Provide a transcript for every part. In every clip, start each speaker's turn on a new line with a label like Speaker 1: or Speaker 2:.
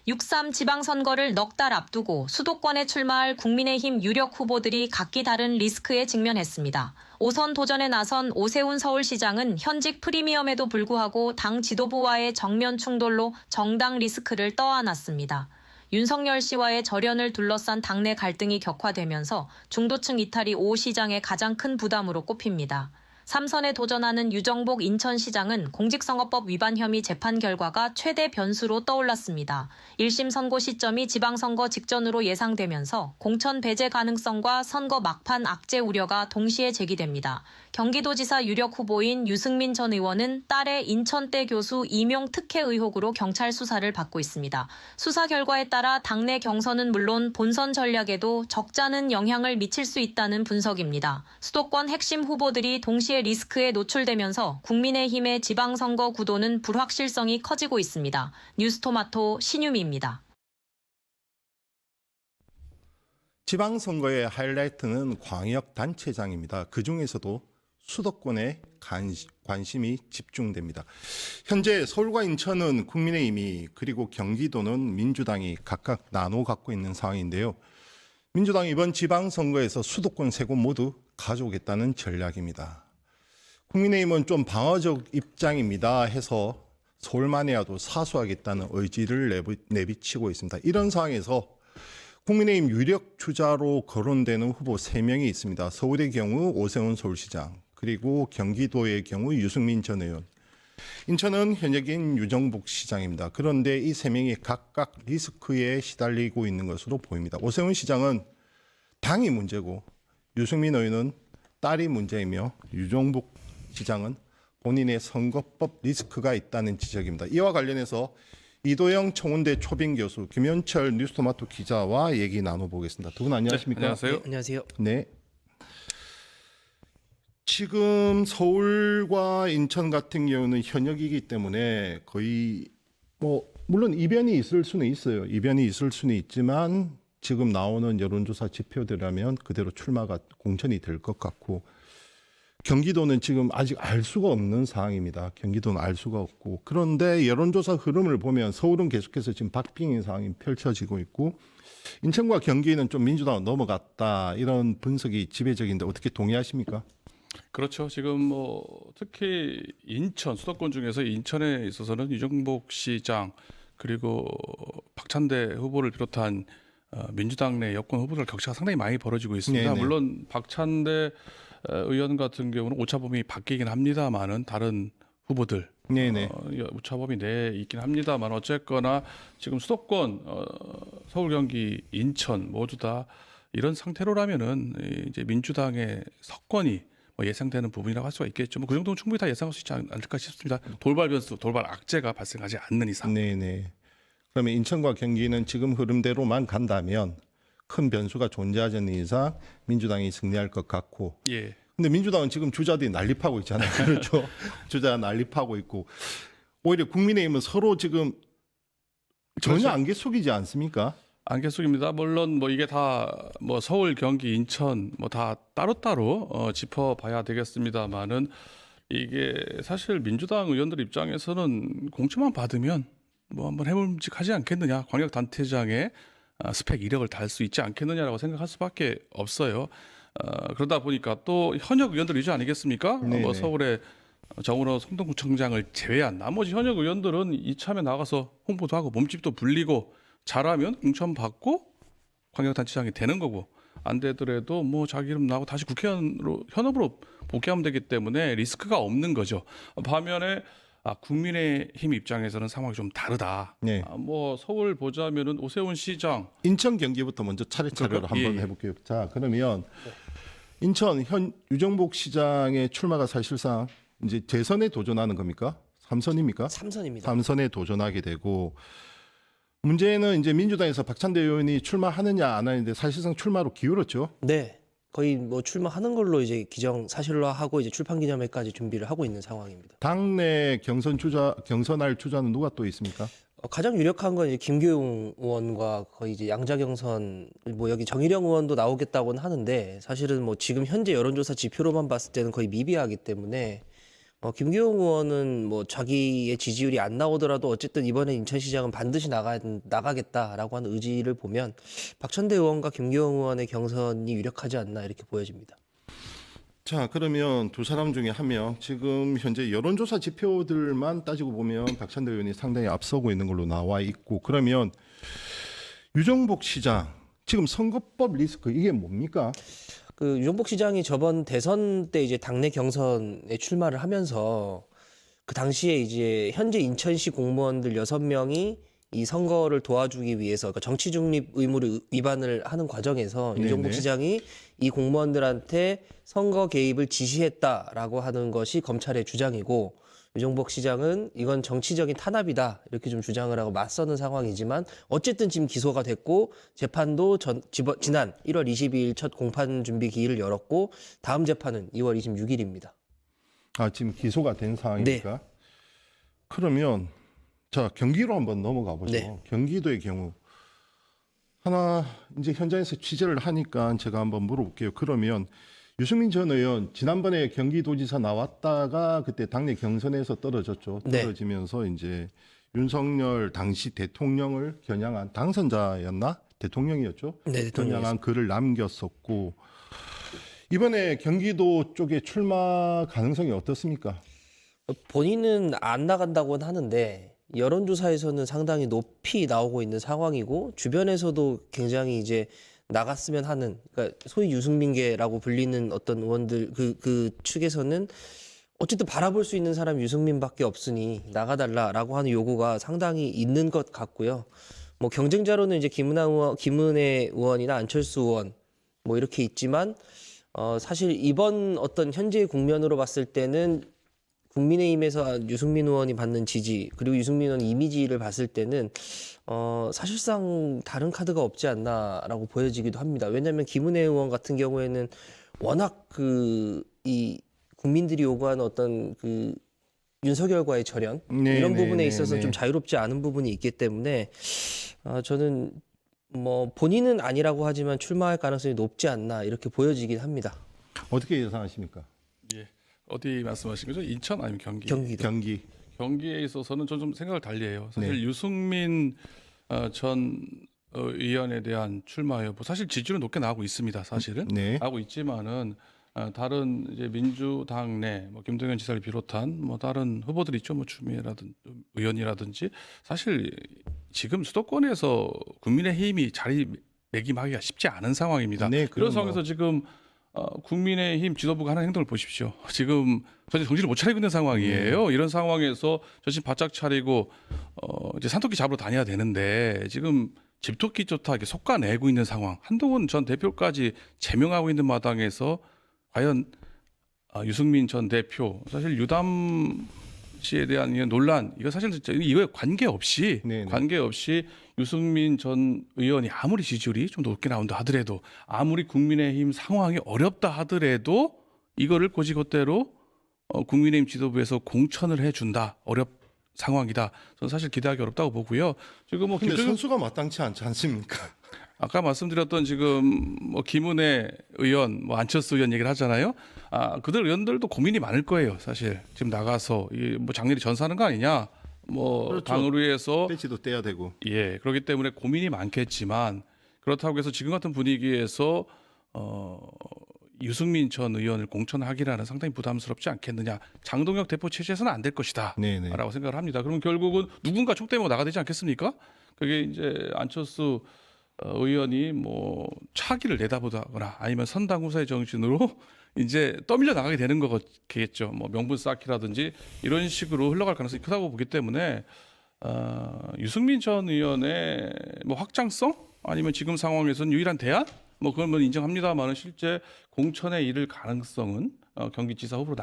Speaker 1: 6.3 지방선거를 넉 달 앞두고 수도권에 출마할 국민의힘 유력 후보들이 각기 다른 리스크에 직면했습니다. 5선 도전에 나선 오세훈 서울시장은 현직 프리미엄에도 불구하고 당 지도부와의 정면 충돌로 정당 리스크를 떠안았습니다. 윤석열 씨와의 절연을 둘러싼 당내 갈등이 격화되면서 중도층 이탈이 오 시장의 가장 큰 부담으로 꼽힙니다. 3선에 도전하는 유정복 인천시장은 공직선거법 위반 혐의 재판 결과가 최대 변수로 떠올랐습니다. 1심 선고 시점이 지방선거 직전으로 예상되면서 공천 배제 가능성과 선거 막판 악재 우려가 동시에 제기됩니다. 경기도지사 유력 후보인 유승민 전 의원은 딸의 인천대 교수 임용 특혜 의혹으로 경찰 수사를 받고 있습니다. 수사 결과에 따라 당내 경선은 물론 본선 전략에도 적잖은 영향을 미칠 수 있다는 분석입니다. 수도권 핵심 후보들이 동시에 리스크에 노출되면서 국민의힘의 지방선거 구도는 불확실성이 커지고 있습니다. 뉴스토마토 신유미입니다.
Speaker 2: 지방선거의 하이라이트는 광역단체장입니다. 그중에서도 수도권에 관심이 집중됩니다. 현재 서울과 인천은 국민의힘이 그리고 경기도는 민주당이 각각 나눠 갖고 있는 상황인데요. 민주당이 이번 지방선거에서 수도권 세 곳 모두 가져오겠다는 전략입니다. 국민의힘은 좀 방어적 입장입니다 해서 서울만이라도 사수하겠다는 의지를 내비치고 있습니다. 이런 상황에서 국민의힘 유력 주자로 거론되는 후보 3명이 있습니다. 서울의 경우 오세훈 서울시장, 그리고 경기도의 경우 유승민 전 의원, 인천은 현역인 유정복 시장입니다. 그런데 이 3명이 각각 리스크에 시달리고 있는 것으로 보입니다. 오세훈 시장은 당이 문제고 유승민 의원은 딸이 문제이며 유정복 시장은 본인의 선거법 리스크가 있다는 지적입니다. 이와 관련해서 이도영 청운대 초빙 교수, 김현철 뉴스토마토 기자와 얘기 나눠보겠습니다. 두 분 안녕하십니까?
Speaker 3: 네, 안녕하세요.
Speaker 4: 네, 안녕하세요.
Speaker 2: 네. 지금 서울과 인천 같은 경우는 현역이기 때문에 거의 물론 이변이 있을 수는 있어요. 이변이 있을 수는 있지만 지금 나오는 여론조사 지표들이라면 그대로 출마가 공천이 될 것 같고, 경기도는 지금 아직 알 수가 없는 상황입니다. 경기도는 알 수가 없고, 그런데 여론조사 흐름을 보면 서울은 계속해서 지금 박빙인 상황이 펼쳐지고 있고, 인천과 경기는 좀 민주당으로 넘어갔다, 이런 분석이 지배적인데 어떻게 동의하십니까?
Speaker 3: 그렇죠. 지금 특히 인천 수도권 중에서 인천에 있어서는 유정복 시장 그리고 박찬대 후보를 비롯한 민주당 내 여권 후보들 격차가 상당히 많이 벌어지고 있습니다.
Speaker 2: 네네.
Speaker 3: 물론 박찬대 의원 같은 경우는 오차범위 바뀌긴 합니다만은 다른 후보들
Speaker 2: 네네.
Speaker 3: 오차범위 내에 있긴 합니다만 어쨌거나 지금 수도권 서울, 경기, 인천 모두 다 이런 상태로라면은 이제 민주당의 석권이 예상되는 부분이라고 할 수가 있겠죠. 그 정도는 충분히 다 예상할 수 있지 않을까 싶습니다. 돌발 변수, 돌발 악재가 발생하지 않는 이상.
Speaker 2: 네네. 그러면 인천과 경기는 지금 흐름대로만 간다면 큰 변수가 존재하지 않는 이상 민주당이 승리할 것 같고.
Speaker 3: 예.
Speaker 2: 근데 민주당은 지금 주자들이 난립하고 있잖아요. 그렇죠. 주자가 난립하고 있고. 오히려 국민의힘은 서로 지금 전혀
Speaker 3: 그렇죠.
Speaker 2: 안개 속이지 않습니까?
Speaker 3: 안개 속입니다. 물론 이게 다 서울, 경기, 인천 다 따로따로 짚어봐야 되겠습니다만은 이게 사실 민주당 의원들 입장에서는 공천만 받으면 한번 해봄직하지 않겠느냐, 광역단체장의 스펙 이력을 달 수 있지 않겠느냐라고 생각할 수밖에 없어요. 그러다 보니까 또 현역 의원들 위주 아니겠습니까?
Speaker 2: 네네.
Speaker 3: 서울의 정은호 성동구청장을 제외한 나머지 현역 의원들은 이참에 나가서 홍보도 하고 몸집도 불리고 잘하면 공천 받고 광역단체장이 되는 거고, 안 되더라도 자기 이름 나오고 다시 국회의원으로 현업으로 복귀하면 되기 때문에 리스크가 없는 거죠. 반면에 국민의힘 입장에서는 상황이 좀 다르다.
Speaker 2: 네.
Speaker 3: 서울 보자면은 오세훈 시장,
Speaker 2: 인천 경기부터 먼저 차례차례로 한번
Speaker 3: 예.
Speaker 2: 해볼게요. 자, 그러면 인천 유정복 시장의 출마가 사실상 이제 재선에 도전하는 겁니까? 3선입니까?
Speaker 4: 3선입니다.
Speaker 2: 3선에 도전하게 되고, 문제는 이제 민주당에서 박찬대 의원이 출마하느냐 안 하는데 사실상 출마로 기울었죠.
Speaker 4: 네. 거의 출마하는 걸로 이제 기정사실화하고 이제 출판 기념회까지 준비를 하고 있는 상황입니다.
Speaker 2: 당내 경선할 주자는 누가 또 있습니까?
Speaker 4: 가장 유력한 건 이제 김규용 의원과 거의 이제 양자 경선, 여기 정일영 의원도 나오겠다고는 하는데 사실은 지금 현재 여론조사 지표로만 봤을 때는 거의 미비하기 때문에 김기용 의원은 뭐 자기의 지지율이 안 나오더라도 어쨌든 이번에 인천시장은 반드시 나가겠다라고 하는 의지를 보면 박천대 의원과 김기용 의원의 경선이 유력하지 않나 이렇게 보여집니다.
Speaker 2: 자, 그러면 두 사람 중에 한 명, 지금 현재 여론조사 지표들만 따지고 보면 박찬대 의원이 상당히 앞서고 있는 걸로 나와 있고, 그러면 유정복 시장, 지금 선거법 리스크 이게 뭡니까?
Speaker 4: 그 유정복 시장이 저번 대선 때 이제 당내 경선에 출마를 하면서 그 당시에 이제 현재 인천시 공무원들 6명이 이 선거를 도와주기 위해서 그러니까 정치 중립 의무를 위반을 하는 과정에서
Speaker 2: 네네.
Speaker 4: 유정복 시장이 이 공무원들한테 선거 개입을 지시했다라고 하는 것이 검찰의 주장이고, 유정복 시장은 이건 정치적인 탄압이다 이렇게 좀 주장을 하고 맞서는 상황이지만 어쨌든 지금 기소가 됐고 재판도 지난 1월 22일 첫 공판 준비 기일을 열었고 다음 재판은 2월 26일입니다.
Speaker 2: 아, 지금 기소가 된 상황입니까? 그러면 자, 경기로 한번 넘어가 보죠.
Speaker 4: 네.
Speaker 2: 경기도의 경우 하나 이제 현장에서 취재를 하니까 제가 한번 물어볼게요. 그러면 유승민 전 의원 지난번에 경기도지사 나왔다가 그때 당내 경선에서 떨어졌죠.
Speaker 4: 네.
Speaker 2: 떨어지면서 이제 윤석열 당시 대통령을 겨냥한 당선자였나? 대통령이었죠.
Speaker 4: 네,
Speaker 2: 겨냥한 글을 남겼었고, 이번에 경기도 쪽에 출마 가능성이 어떻습니까?
Speaker 4: 본인은 안 나간다고는 하는데 여론조사에서는 상당히 높이 나오고 있는 상황이고 주변에서도 굉장히 이제 나갔으면 하는, 그러니까 소위 유승민계라고 불리는 어떤 의원들 그 측에서는 어쨌든 바라볼 수 있는 사람 유승민밖에 없으니 나가달라라고 하는 요구가 상당히 있는 것 같고요. 뭐 경쟁자로는 이제 김은혜 의원이나 안철수 의원 뭐 이렇게 있지만 사실 이번 어떤 현재의 국면으로 봤을 때는 국민의힘에서 유승민 의원이 받는 지지 그리고 유승민 의원 이미지를 봤을 때는 사실상 다른 카드가 없지 않나라고 보여지기도 합니다. 왜냐하면 김은혜 의원 같은 경우에는 워낙 이 국민들이 요구하는 어떤 그 윤석열과의 절연 이런 부분에 있어서 좀 자유롭지 않은 부분이 있기 때문에 저는 뭐 본인은 아니라고 하지만 출마할 가능성이 높지 않나 이렇게 보여지긴 합니다.
Speaker 2: 어떻게 예상하십니까?
Speaker 3: 예. 어디 말씀하신 거죠? 인천 아니면 경기?
Speaker 4: 경기도.
Speaker 2: 경기.
Speaker 3: 경기에 있어서는 좀 생각을 달리해요. 사실
Speaker 2: 네.
Speaker 3: 유승민 전 의원에 대한 출마 여부 사실 지지율은 높게 나오고 있습니다. 사실은
Speaker 2: 네.
Speaker 3: 나오고 있지만은 다른 이제 민주당 내 뭐 김동연 지사를 비롯한 뭐 다른 후보들 있죠. 뭐 추미애라든지 의원이라든지 사실 지금 수도권에서 국민의힘이 자리매김하기가 쉽지 않은 상황입니다.
Speaker 2: 네,
Speaker 3: 그런 상황에서 지금 국민의힘 지도부가 하는 행동을 보십시오. 지금 전혀 정신을 못 차리고 있는 상황이에요. 이런 상황에서 정신 바짝 차리고 이제 산토끼 잡으러 다녀야 되는데 지금 집토끼조차 이렇게 솎아내고 있는 상황. 한동훈 전 대표까지 제명하고 있는 마당에서 과연 유승민 전 대표 사실 유담 씨에 대한 이 논란 이거 사실 진짜 이거에 관계없이 유승민 전 의원이 아무리 지지율이 좀 높게 나온다 하더라도 아무리 국민의힘 상황이 어렵다 하더라도 이거를 곧이곧대로 국민의힘 지도부에서 공천을 해준다 상황이다. 저는 사실 기대하기 어렵다고 보고요. 지금 뭐
Speaker 2: 근데 선수가 마땅치 않지 않습니까?
Speaker 3: 아까 말씀드렸던 지금 뭐 김은혜 의원, 뭐 안철수 의원 얘기를 하잖아요. 그들 의원들도 고민이 많을 거예요. 사실 지금 나가서 뭐 장렬히 전사하는 거 아니냐. 뭐
Speaker 2: 그렇죠.
Speaker 3: 당을 위해서
Speaker 2: 배치도 떼야 되고.
Speaker 3: 예 그렇기 때문에 고민이 많겠지만 그렇다고 해서 지금 같은 분위기에서 유승민 전 의원을 공천하기라는 상당히 부담스럽지 않겠느냐. 장동혁 대표 체제에서는 안 될 것이다.
Speaker 2: 네네.
Speaker 3: 라고 생각을 합니다. 그러면 결국은 누군가 촉대모가 나가야 되지 않겠습니까? 그게 이제 안철수 의원이 뭐 차기를 내다보다거나 아니면 선당 후사의 정신으로 이제 떠밀려 나가게 되는 거겠죠. 뭐 명분 쌓기라든지 이런 식으로 흘러갈 가능성이 크다고 보기 때문에 유승민 전 의원의 뭐 확장성 아니면 지금 상황에서는 유일한 대안 뭐 그건 뭐 인정합니다만은 실제 공천에 이를 가능성은 경기지사 후보로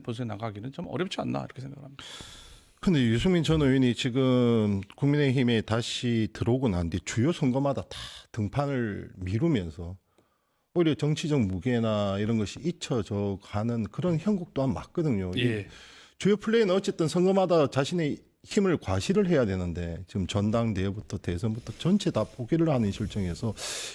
Speaker 3: 본선에 나가기는 좀 어렵지 않나 이렇게 생각합니다.
Speaker 2: 근데 유승민 전 의원이 지금 국민의힘에 다시 들어오고 난 뒤 주요 선거마다 다 등판을 미루면서 오히려 정치적 무게나 이런 것이 잊혀져 가는 그런 형국 또한 맞거든요.
Speaker 3: 예.
Speaker 2: 주요 플레이는 어쨌든 선거마다 자신의 힘을 과시를 해야 되는데 지금 전당대회부터 대선부터 전체 다 포기를 하는 실정에서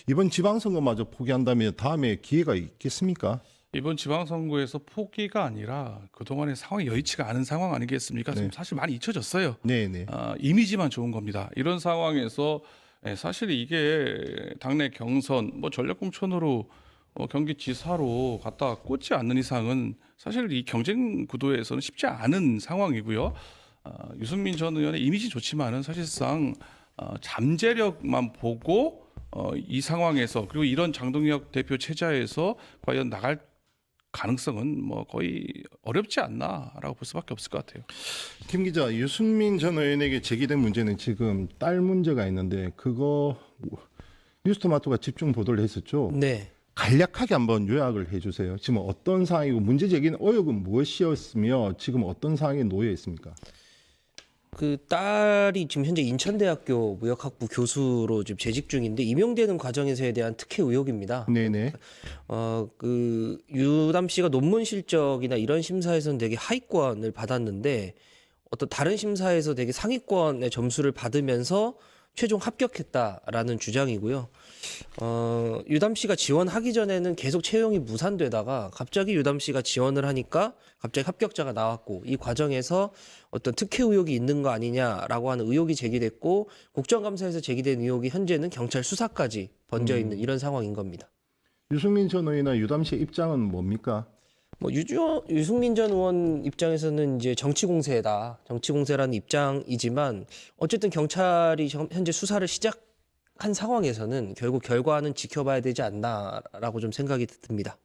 Speaker 2: 이번 지방선거마저 포기한다면 다음에 기회가 있겠습니까?
Speaker 3: 이번 지방선거에서 포기가 아니라 그동안의 상황이 여의치가 않은 상황 아니겠습니까?
Speaker 2: 네.
Speaker 3: 사실 많이 잊혀졌어요.
Speaker 2: 네네.
Speaker 3: 이미지만 좋은 겁니다. 이런 상황에서 사실 이게 당내 경선, 뭐 전략공천으로 경기지사로 갖다 꽂지 않는 이상은 사실 이 경쟁 구도에서는 쉽지 않은 상황이고요. 유승민 전 의원의 이미지 좋지만은 사실상 잠재력만 보고 이 상황에서 그리고 이런 장동혁 대표 체제에서 과연 나갈 가능성은 뭐 거의 어렵지 않나라고 볼 수밖에 없을 것 같아요.
Speaker 2: 김 기자, 유승민 전 의원에게 제기된 문제는 지금 딸 문제가 있는데 그거 뉴스토마토가 집중 보도를 했었죠.
Speaker 4: 네.
Speaker 2: 간략하게 한번 요약을 해주세요. 지금 어떤 상황이고 문제 제기는 의혹은 무엇이었으며 지금 어떤 상황에 놓여 있습니까?
Speaker 4: 그 딸이 지금 현재 인천대학교 무역학부 교수로 지금 재직 중인데 임용되는 과정에서에 대한 특혜 의혹입니다.
Speaker 2: 네네.
Speaker 4: 그 유담 씨가 논문 실적이나 이런 심사에서는 되게 하위권을 받았는데 어떤 다른 심사에서 되게 상위권의 점수를 받으면서 최종 합격했다라는 주장이고요. 유담 씨가 지원하기 전에는 계속 채용이 무산되다가 갑자기 유담 씨가 지원을 하니까 갑자기 합격자가 나왔고 이 과정에서 어떤 특혜 의혹이 있는 거 아니냐라고 하는 의혹이 제기됐고 국정감사에서 제기된 의혹이 현재는 경찰 수사까지 번져 있는 이런 상황인 겁니다.
Speaker 2: 유승민 전 의원이나 유담 씨의 입장은 뭡니까?
Speaker 4: 뭐 유승민 전 의원 입장에서는 이제 정치 공세다, 정치 공세라는 입장이지만 어쨌든 경찰이 현재 수사를 시작한 상황에서는 결국 결과는 지켜봐야 되지 않나라고 좀 생각이 듭니다.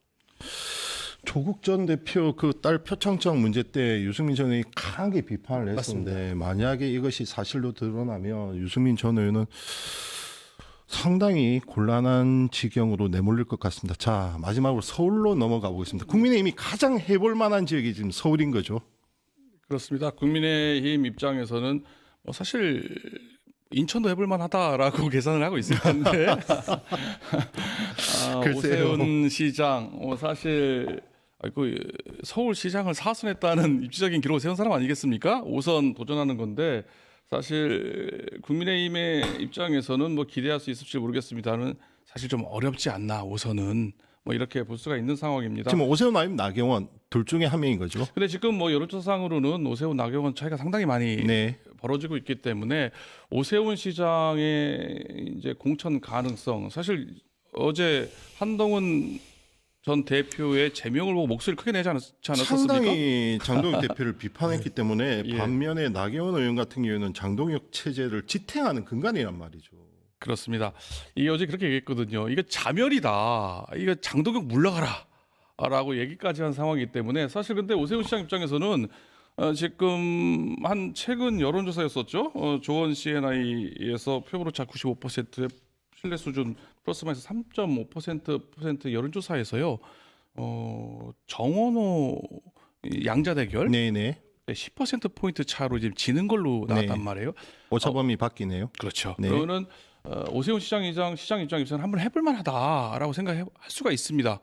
Speaker 2: 조국 전 대표 그 딸 표창장 문제 때 유승민 전 의원이 강하게 비판을 했었는데
Speaker 4: 맞습니다.
Speaker 2: 만약에 이것이 사실로 드러나면 유승민 전 의원은 상당히 곤란한 지경으로 내몰릴 것 같습니다. 자, 마지막으로 서울로 넘어가 보겠습니다. 국민의힘이 가장 해볼 만한 지역이 지금 서울인 거죠.
Speaker 3: 그렇습니다. 국민의힘 입장에서는 사실 인천도 해볼 만하다라고 계산을 하고 있을 텐데
Speaker 2: 글쎄요.
Speaker 3: 오세훈 시장 사실 서울시장을 4선했다는 입지적인 기록을 세운 사람 아니겠습니까? 5선 도전하는 건데 사실 국민의힘의 입장에서는 뭐 기대할 수 있을지 모르겠습니다는 사실 좀 어렵지 않나 5선은 뭐 이렇게 볼 수가 있는 상황입니다.
Speaker 2: 지금 오세훈 아니면 나경원 둘 중에 한 명인 거죠.
Speaker 3: 근데 지금 뭐 여론조사상으로는 오세훈 나경원 차이가 상당히 많이
Speaker 2: 네.
Speaker 3: 벌어지고 있기 때문에 오세훈 시장의 이제 공천 가능성 사실 어제 한동훈 전 대표의 제명을 보고 목소리를 크게 내지 않았습니까?
Speaker 2: 상당히 장동혁 대표를 비판했기 때문에
Speaker 3: 예.
Speaker 2: 반면에 나경원 의원 같은 경우에는 장동혁 체제를 지탱하는 근간이란 말이죠.
Speaker 3: 그렇습니다. 이게 어제 그렇게 얘기했거든요. 이거 자멸이다. 이거 장동혁 물러가라. 라고 얘기까지 한 상황이기 때문에 사실 근데 오세훈 시장 입장에서는 지금 한 최근 여론조사였었죠. 조원 CNI에서 표본오차 95%의 신뢰 수준 플러스 마이너스 3.5% 여론조사에서요. 정원호 양자 대결
Speaker 2: 네네.
Speaker 3: 10% 포인트 차로 지금 지는 걸로 나왔단
Speaker 2: 네.
Speaker 3: 말이에요.
Speaker 2: 오차범위 바뀌네요.
Speaker 3: 그렇죠.
Speaker 2: 네.
Speaker 3: 그러면은 오세훈 시장 입장에서는 한번 해볼 만하다라고 생각할 수가 있습니다.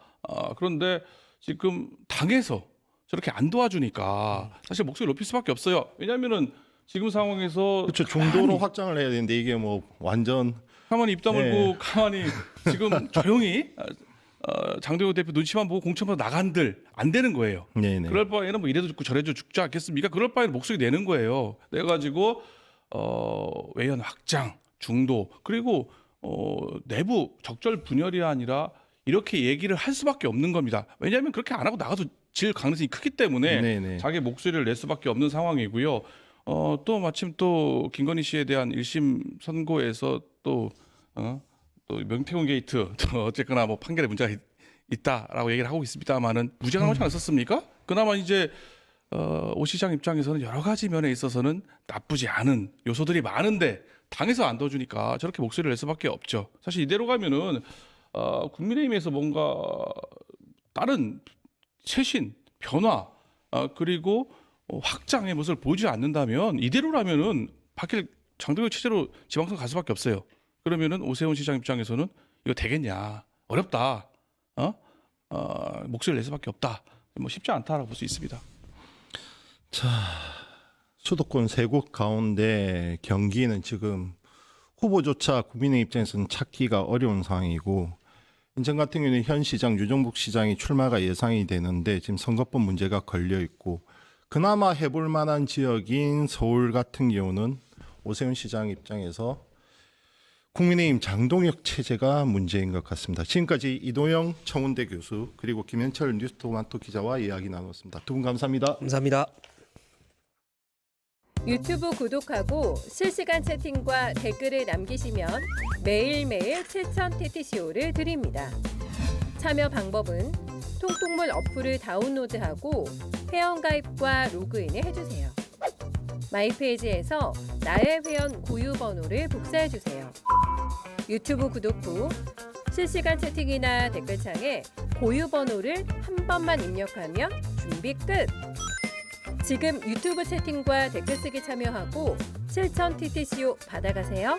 Speaker 3: 그런데 지금 당에서 저렇게 안 도와주니까 사실 목소리 높일 수밖에 없어요. 왜냐하면은 지금 상황에서
Speaker 2: 그렇죠. 중도로 확장을 해야 되는데 이게 뭐 완전
Speaker 3: 가만히 입 다물고
Speaker 2: 네.
Speaker 3: 가만히 지금 조용히 장동혁 대표 눈치만 보고 공천보다 나간들 안 되는 거예요.
Speaker 2: 네네.
Speaker 3: 그럴 바에는 뭐 이래도 죽고 저래도 죽지 않겠습니까? 그럴 바에는 목소리 내는 거예요. 내가지고 외연 확장, 중도 그리고 내부 적절 분열이 아니라 이렇게 얘기를 할 수밖에 없는 겁니다. 왜냐하면 그렇게 안 하고 나가도 질 가능성이 크기 때문에
Speaker 2: 네네.
Speaker 3: 자기 목소리를 낼 수밖에 없는 상황이고요. 또 마침 또 김건희 씨에 대한 1심 선고에서 또 명태균 게이트 또 어쨌거나 뭐 판결에 문제가 있다라고 얘기를 하고 있습니다만은 무죄가 나오지 않았었습니까? 그나마 이제 오 시장 입장에서는 여러 가지 면에 있어서는 나쁘지 않은 요소들이 많은데 당에서 안 도와주니까 저렇게 목소리를 낼 수밖에 없죠. 사실 이대로 가면은 국민의힘에서 뭔가 다른 최신 변화 그리고 확장의 모습을 보여주지 않는다면 이대로라면은 바뀔 장동혁 체제로 지방선 갈 수밖에 없어요. 그러면은 오세훈 시장 입장에서는 이거 되겠냐 어렵다. 목소리를 낼 수밖에 없다. 뭐 쉽지 않다라고 볼 수 있습니다.
Speaker 2: 자, 수도권 세 곳 가운데 경기는 지금 후보조차 국민의 입장에서는 찾기가 어려운 상황이고 인천 같은 경우는 현 시장 유정복 시장이 출마가 예상이 되는데 지금 선거법 문제가 걸려 있고 그나마 해볼 만한 지역인 서울 같은 경우는 오세훈 시장 입장에서 국민의힘 장동혁 체제가 문제인 것 같습니다. 지금까지 이도영 청운대 교수 그리고 김현철 뉴스토마토 기자와 이야기 나눴습니다. 두 분 감사합니다.
Speaker 4: 감사합니다.
Speaker 5: 유튜브 구독하고 실시간 채팅과 댓글을 남기시면 매일매일 7,000TTCO를 드립니다. 참여 방법은 통통물 어플을 다운로드하고 회원가입과 로그인을 해주세요. 마이페이지에서 나의 회원 고유 번호를 복사해주세요. 유튜브 구독 후 실시간 채팅이나 댓글창에 고유 번호를 한 번만 입력하면 준비 끝! 지금 유튜브 채팅과 댓글 쓰기 참여하고 7,000TTCO 받아가세요.